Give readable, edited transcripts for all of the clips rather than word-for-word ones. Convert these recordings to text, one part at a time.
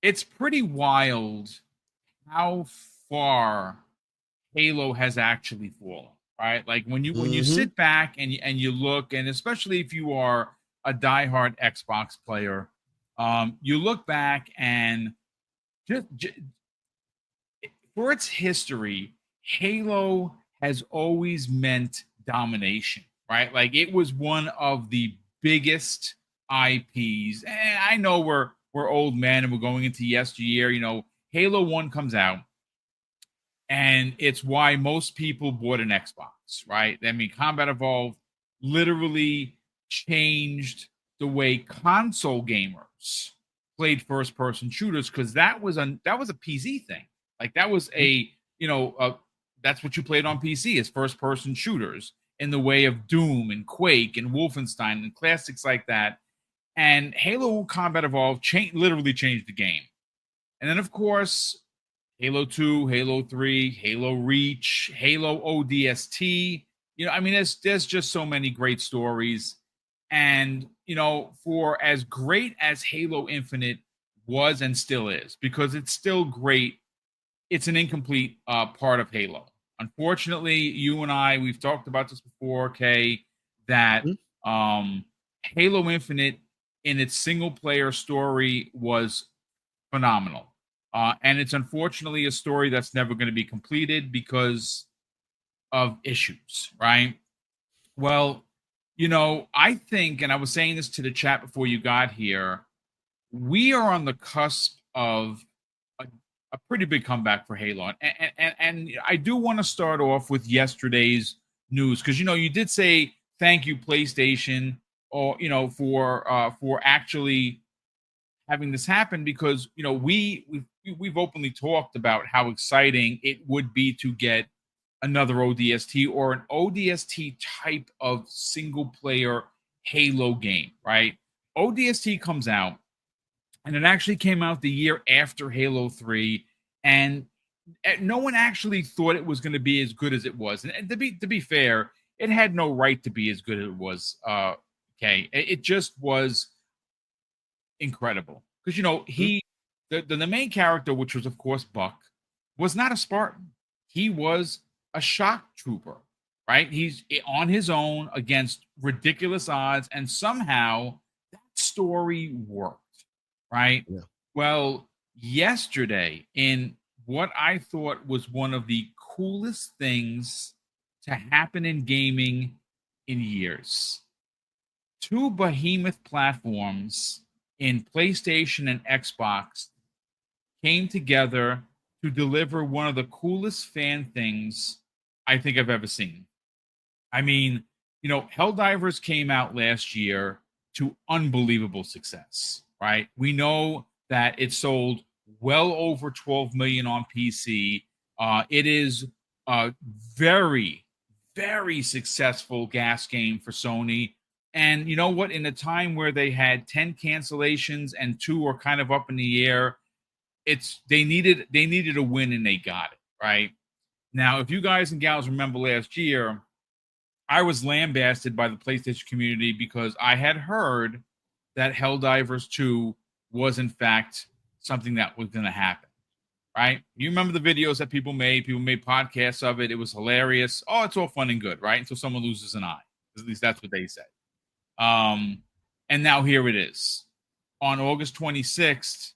it's pretty wild how far Halo has actually fallen, right? Like when you sit back and you look, and especially if you are a diehard Xbox player, you look back and just for its history, Halo has always meant domination, right? Like it was one of the biggest IPs. And I know we're old men and we're going into yesteryear. Halo 1 comes out, and it's why most people bought an Xbox, right? I mean, Combat Evolved literally changed the way console gamers played first person shooters, because that was a PC thing. Like that was that's what you played on PC, is first person shooters in the way of Doom and Quake and Wolfenstein and classics like that. And Halo Combat Evolved literally changed the game. And then, of course, Halo 2, Halo 3, Halo Reach, Halo ODST. I mean, there's just so many great stories. And, for as great as Halo Infinite was and still is, because it's still great, it's an incomplete part of Halo. Unfortunately, you and I, we've talked about this before, Kay, that Halo Infinite in its single player story was phenomenal. And it's unfortunately a story that's never going to be completed because of issues, right? Well, I think, and I was saying this to the chat before you got here, we are on the cusp of a pretty big comeback for Halo. And I do want to start off with yesterday's news, because you did say thank you, PlayStation, or for actually having this happen, because we've openly talked about how exciting it would be to get another ODST or an ODST type of single player Halo game, right? ODST comes out, and it actually came out the year after Halo 3, and no one actually thought it was going to be as good as it was. And to be fair, it had no right to be as good as it was. Okay, it just was incredible, because the main character, which was of course Buck, was not a Spartan. He was a shock trooper, right? He's on his own against ridiculous odds, and somehow that story worked, right? Yeah. Well, yesterday, in what I thought was one of the coolest things to happen in gaming in years, two behemoth platforms in PlayStation and Xbox came together to deliver one of the coolest fan things I think I've ever seen. I mean, Helldivers came out last year to unbelievable success, right? We know that it sold well over 12 million on PC. It is a very, very successful gas game for Sony. And you know what? In a time where they had 10 cancellations and 2 are kind of up in the air, they needed a win, and they got it, right? Now, if you guys and gals remember last year, I was lambasted by the PlayStation community because I had heard that Helldivers 2 was in fact something that was going to happen, right? You remember the videos that people made? People made podcasts of it. It was hilarious. Oh, it's all fun and good, right? Until someone loses an eye. At least that's what they say. And now here it is. On August 26th,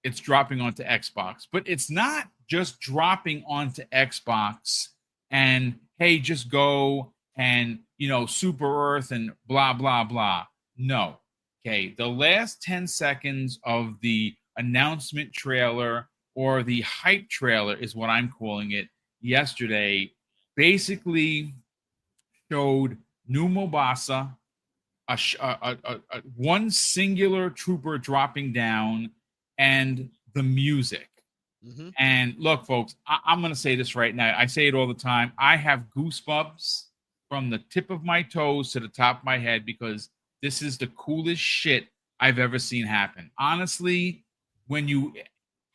it's dropping onto Xbox. But it's not just dropping onto Xbox and, hey, just go and, Super Earth and blah, blah, blah. No. Okay. The last 10 seconds of the announcement trailer, or the hype trailer is what I'm calling it, yesterday, basically showed new Mobasa, one singular trooper dropping down, and the music. Mm-hmm. And look, folks, I'm going to say this right now. I say it all the time. I have goosebumps from the tip of my toes to the top of my head, because this is the coolest shit I've ever seen happen. Honestly,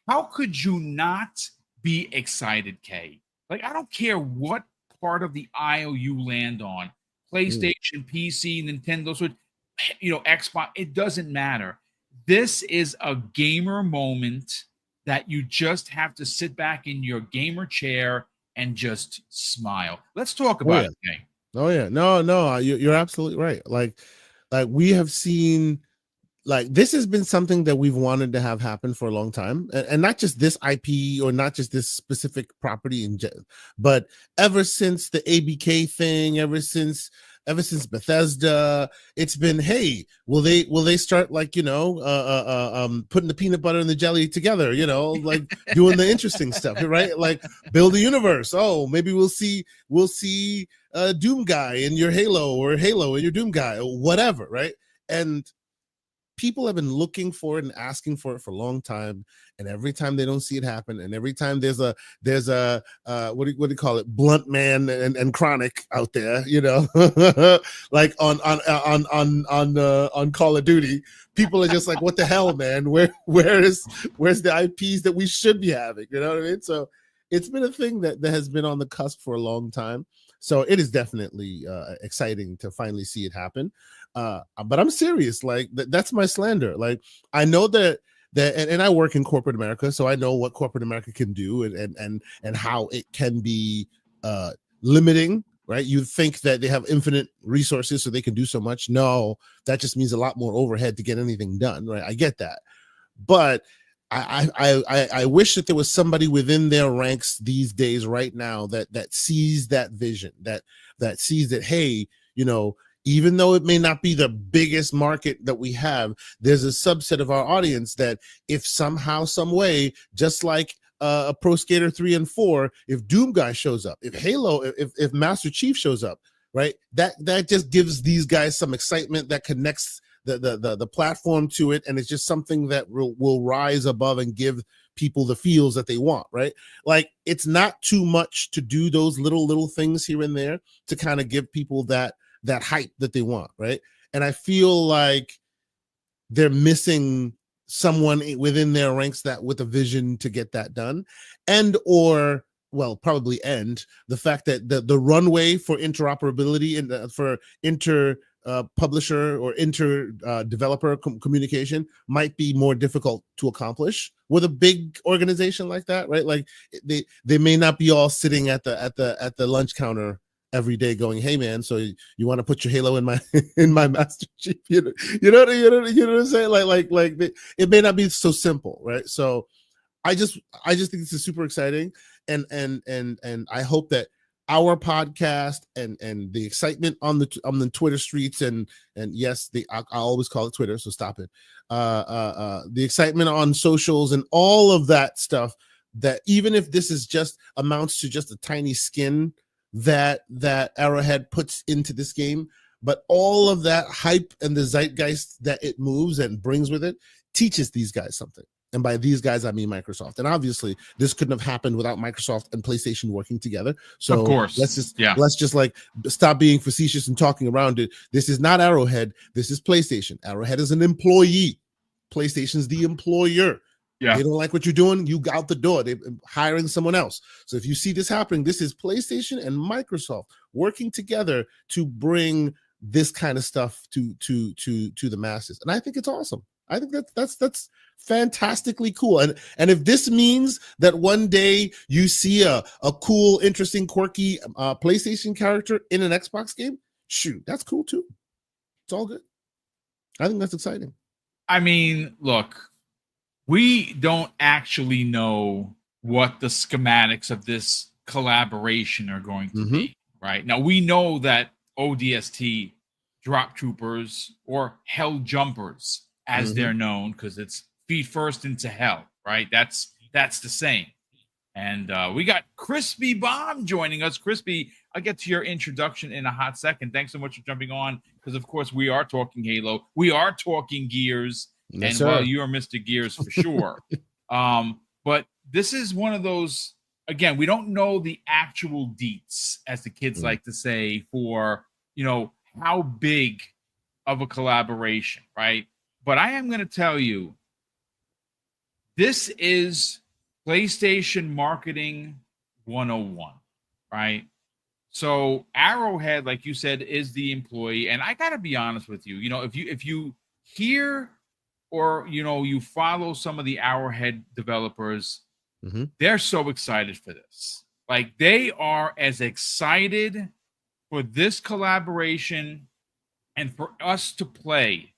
how could you not be excited, Kay? Like, I don't care what part of the aisle you land on, PlayStation, PC, Nintendo Switch, Xbox, it doesn't matter. this is a gamer moment that you just have to sit back in your gamer chair and just smile. Let's talk Oh about yeah. it, Jay. Oh yeah. No, you're absolutely right. Like we have seen, like this has been something that we've wanted to have happen for a long time, and not just this IP or not just this specific property but ever since the ABK thing, ever since Bethesda, it's been, hey, will they start, like, putting the peanut butter and the jelly together, like doing the interesting stuff, right? Like build a universe. Oh, maybe we'll see Doom guy in your Halo, or Halo in your Doom guy, or whatever, right? And people have been looking for it and asking for it for a long time, and every time they don't see it happen, and every time there's a what do you call it, blunt man and chronic out there, like on Call of Duty, people are just like, what the hell, man, where's the IPs that we should be having, you know what I mean? So it's been a thing that has been on the cusp for a long time. So it is definitely exciting to finally see it happen. But I'm serious. Like that's my slander. Like I know and I work in corporate America, so I know what corporate America can do, and how it can be limiting. Right? You think that they have infinite resources, so they can do so much. No, that just means a lot more overhead to get anything done. Right? I get that, but I wish that there was somebody within their ranks these days, right now, that sees that vision, that sees that, hey, even though it may not be the biggest market that we have, there's a subset of our audience that, if somehow, some way, just like a Pro Skater 3 and 4, if Doom guy shows up, if Halo, if Master Chief shows up, right, that just gives these guys some excitement, that connects the platform to it, and it's just something that will rise above and give people the feels that they want, right? Like it's not too much to do those little things here and there to kind of give people that hype that they want, right? And I feel like they're missing someone within their ranks that with a vision to get that done, and or well, probably end the fact that the runway for interoperability and for inter publisher or inter developer communication might be more difficult to accomplish with a big organization like that, right? Like they may not be all sitting at the lunch counter every day going, hey man, so you want to put your Halo in my in my Master Chief, you know what I'm saying, like it may not be so simple, right? So I just think this is super exciting, and I hope that our podcast and the excitement on the Twitter streets, and yes, I always call it Twitter, so stop it. The excitement on socials and all of that stuff, that even if this is just amounts to just a tiny skin that Arrowhead puts into this game, but all of that hype and the zeitgeist that it moves and brings with it teaches these guys something. And by these guys, I mean Microsoft. And obviously, this couldn't have happened without Microsoft and PlayStation working together. So of course, let's just like stop being facetious and talking around it. This is not Arrowhead. This is PlayStation. Arrowhead is an employee. PlayStation's the employer. Yeah. They don't like what you're doing, you out the door. They're hiring someone else. So if you see this happening, this is PlayStation and Microsoft working together to bring this kind of stuff to the masses. And I think it's awesome. I think that's fantastically cool. And if this means that one day you see a cool, interesting, quirky PlayStation character in an Xbox game, shoot, that's cool too. It's all good. I think that's exciting. I mean, look, we don't actually know what the schematics of this collaboration are going to be, right? Now, we know that ODST, Drop Troopers, or Hell Jumpers, as they're known, because it's feet first into hell, right? That's the same. And we got Crispy Bomb joining us. Crispy, I'll get to your introduction in a hot second. Thanks so much for jumping on, because, of course, we are talking Halo. We are talking Gears. Yes, and, well, you are Mr. Gears for sure. But this is one of those, again, we don't know the actual deets, as the kids like to say, for, how big of a collaboration, right? But I am going to tell you, this is PlayStation Marketing 101, right? So Arrowhead, like you said, is the employee. And I got to be honest with you, if you hear or you follow some of the Arrowhead developers, they're so excited for this. Like, they are as excited for this collaboration and for us to play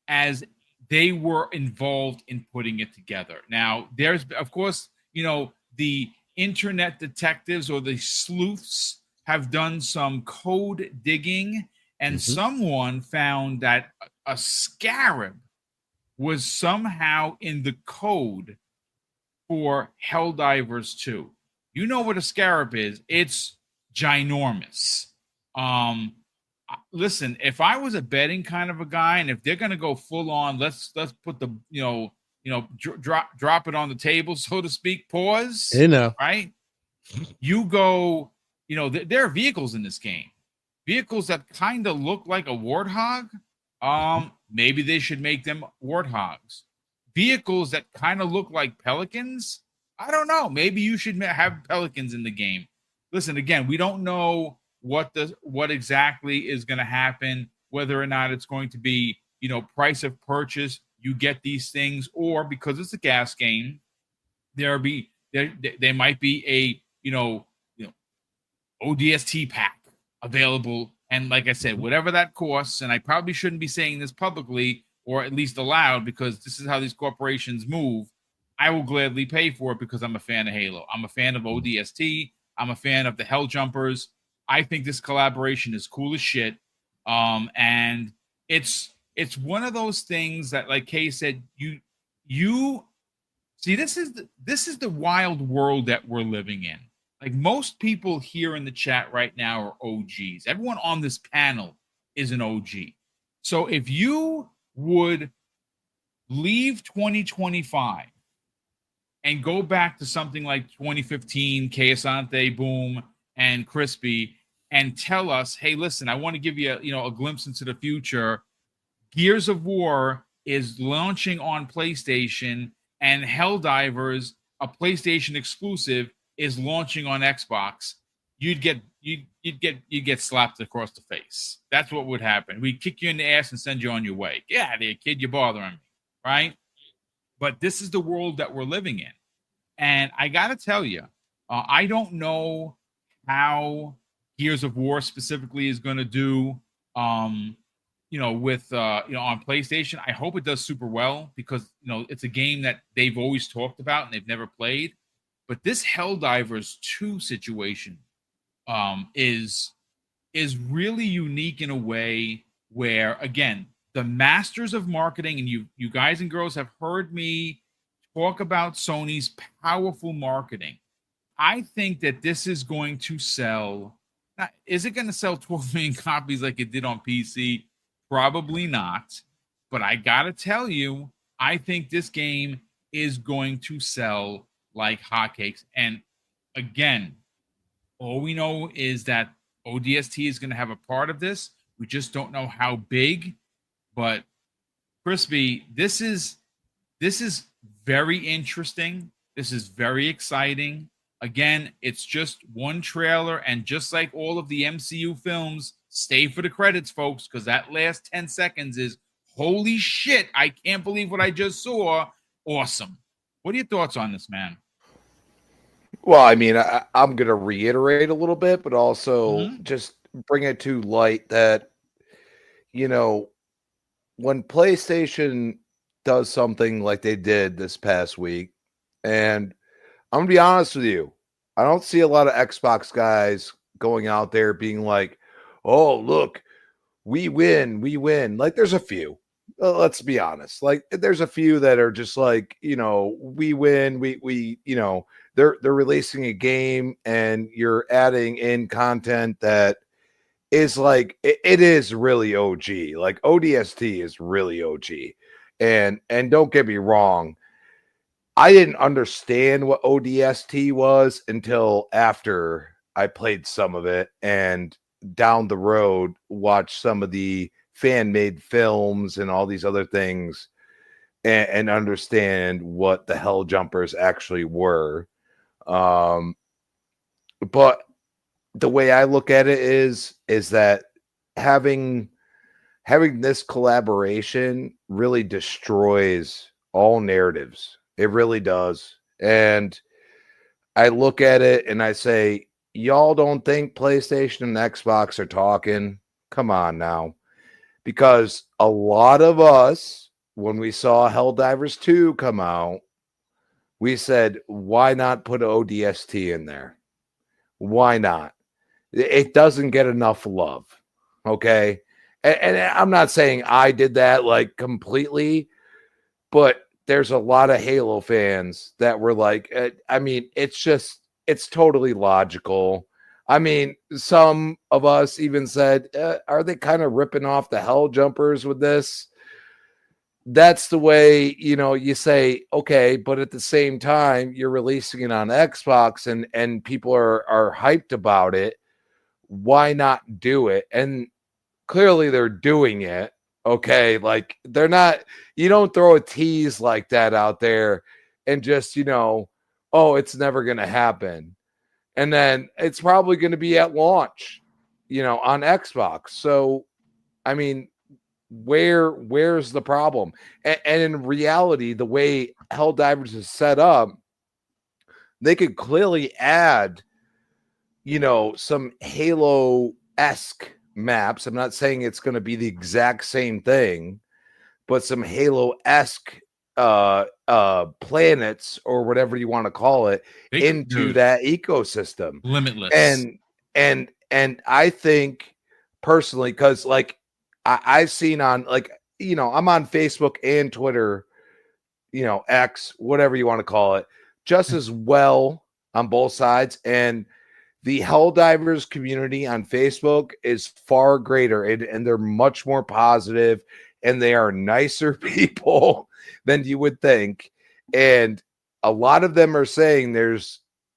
as they were involved in putting it together. Now, there's, of course, the internet detectives or the sleuths have done some code digging, and someone found that a scarab was somehow in the code for Helldivers 2. You know what a scarab is? It's ginormous. Listen, if I was a betting kind of a guy, and if they're going to go full on, let's put the drop it on the table, so to speak. Pause. Right. You go. There are vehicles in this game, vehicles that kind of look like a warthog. Maybe they should make them warthogs. Vehicles that kind of look like pelicans. I don't know. Maybe you should have pelicans in the game. Listen, again, we don't know what exactly is going to happen, whether or not it's going to be, price of purchase, you get these things, or because it's a gas game, there might be a ODST pack available. And like I said, whatever that costs, and I probably shouldn't be saying this publicly, or at least aloud, because this is how these corporations move, I will gladly pay for it because I'm a fan of Halo. I'm a fan of ODST. I'm a fan of the Hell Jumpers. I think this collaboration is cool as shit. And it's one of those things that, like Kay said, you see, this is the wild world that we're living in. Like, most people here in the chat right now are OGs. Everyone on this panel is an OG. So if you would leave 2025 and go back to something like 2015, Asante, Boom, and Crispy, and tell us, hey, listen, I want to give you a glimpse into the future. Gears of War is launching on PlayStation, and Helldivers, a PlayStation exclusive, is launching on Xbox. You'd get slapped across the face. That's what would happen. We'd kick you in the ass and send you on your way. Get out of here, kid. You're bothering me, right? But this is the world that we're living in. And I got to tell you, I don't know how Gears of War specifically is going to do, with on PlayStation. I hope it does super well, because, it's a game that they've always talked about and they've never played. But this Helldivers 2 situation is really unique in a way where, again, the masters of marketing, and you guys and girls have heard me talk about Sony's powerful marketing. I think that this is going to sell. Now, is it going to sell 12 million copies like it did on PC? Probably not. But I got to tell you, I think this game is going to sell like hotcakes. And again, all we know is that ODST is going to have a part of this. We just don't know how big. But Crispy, this is very interesting. This is very exciting. Again, it's just one trailer, and just like all of the MCU films, stay for the credits, folks, because that last 10 seconds is, holy shit, I can't believe what I just saw. Awesome. What are your thoughts on this, man? Well, I mean, I'm going to reiterate a little bit, but also just bring it to light that, when PlayStation does something like they did this past week, and I'm going to be honest with you, I don't see a lot of Xbox guys going out there being like, oh, look, we win. Like, there's a few. Let's be honest. Like, there's a few that are just like, we win. We they're releasing a game and you're adding in content that is like, it is really OG. Like, ODST is really OG. And don't get me wrong, I didn't understand what ODST was until after I played some of it and down the road watched some of the fan-made films and all these other things and understand what the Hell Jumpers actually were. But the way I look at it is that having having this collaboration really destroys all narratives. It really does. And I look at it and I say, y'all don't think PlayStation and Xbox are talking? Come on now. Because a lot of us, when we saw Helldivers 2 come out, we said, why not put ODST in there? Why not? It doesn't get enough love. Okay. And I'm not saying I did that like completely, but there's a lot of Halo fans that were like, I mean, it's totally logical. I mean, some of us even said, are they kind of ripping off the Hell Jumpers with this? That's the way, you say, okay, but at the same time, you're releasing it on Xbox and people are hyped about it. Why not do it? And clearly they're doing it. Okay. Like they're not, you don't throw a tease like that out there and just, oh, it's never going to happen. And then it's probably going to be at launch, on Xbox. So, I mean, where's the problem? And in reality, the way Helldivers is set up, they could clearly add, some Halo-esque maps. I'm not saying it's going to be the exact same thing, but some Halo-esque planets or whatever you want to call it into that ecosystem. Limitless. And I think personally, because like I've seen on like, I'm on Facebook and Twitter, X, whatever you want to call it, just as well on both sides. And the Helldivers community on Facebook is far greater, and they're much more positive, and they are nicer people than you would think. And a lot of them are saying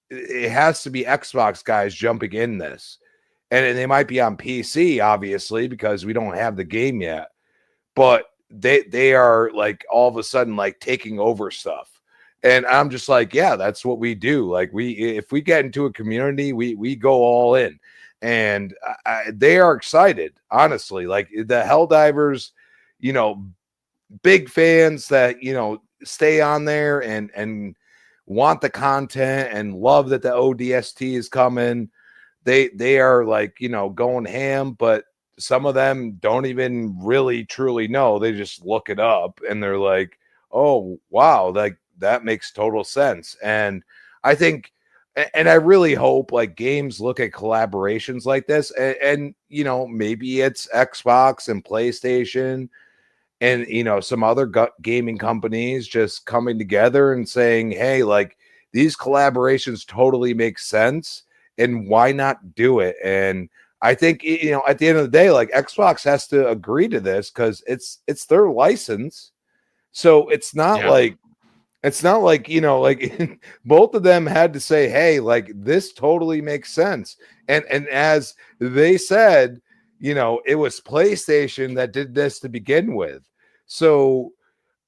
it has to be Xbox guys jumping in this. And they might be on PC, obviously, because we don't have the game yet. But they are like all of a sudden like taking over stuff. And I'm just like, yeah, that's what we do. Like if we get into a community, we go all in, and they are excited, honestly. Like the Helldivers, big fans that, stay on there and want the content and love that the ODST is coming. They are like, going ham, but some of them don't even really truly know. They just look it up and they're like, oh, wow, like that makes total sense. And I think, and I really hope like games look at collaborations like this and maybe it's Xbox and PlayStation and, some other gaming companies just coming together and saying, hey, like these collaborations totally make sense. And why not do it? And I think, at the end of the day, like Xbox has to agree to this because it's their license. So it's not like, like both of them had to say, hey, like this totally makes sense. And as they said, it was PlayStation that did this to begin with. So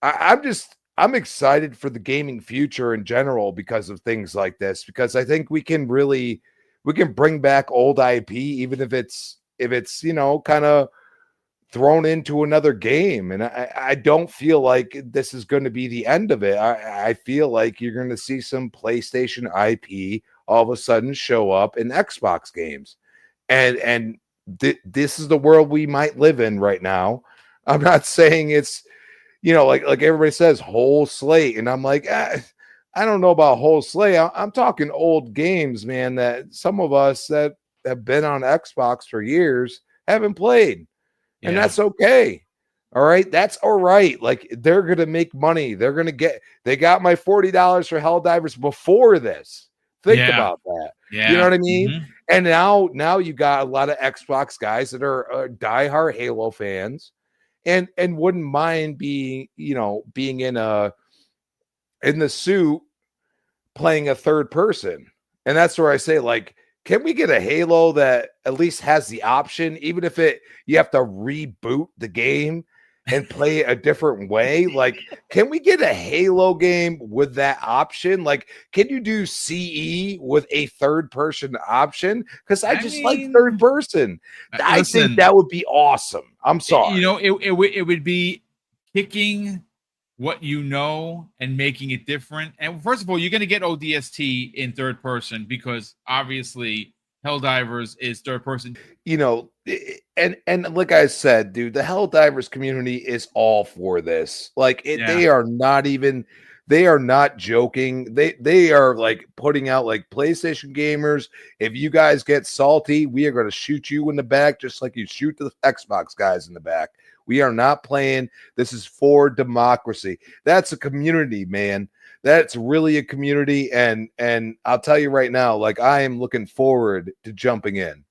I'm excited for the gaming future in general because of things like this, because I think we can bring back old IP, even if it's kind of thrown into another game. And I don't feel like this is going to be the end of it. I feel like you're going to see some PlayStation IP all of a sudden show up in Xbox games. And this is the world we might live in right now. I'm not saying it's, like everybody says, whole slate. And I'm like, I don't know about whole slate. I'm talking old games, man, that some of us that have been on Xbox for years haven't played. And that's okay. All right. That's all right. Like they're going to make money. They got my $40 for Helldivers before this. Think about that. Yeah. You know what I mean? Mm-hmm. And now you got a lot of Xbox guys that are diehard Halo fans and wouldn't mind being in the suit playing a third person. And that's where I say, like, can we get a Halo that at least has the option, even if you have to reboot the game and play it a different way? Like, can we get a Halo game with that option? Like, can you do CE with a third person option? Because I just like third person. I think that would be awesome. I'm sorry. You know, it would be kicking what you know and making it different. And first of all, you're going to get ODST in third person because obviously Helldivers is third person. You know, and like I said, dude, the Helldivers community is all for this. Like, they are not even, they are not joking. They are like putting out like PlayStation gamers. If you guys get salty, we are going to shoot you in the back, just like you shoot the Xbox guys in the back. We are not playing. This is for democracy. That's a community, man. That's really a community. And I'll tell you right now, like, I am looking forward to jumping in.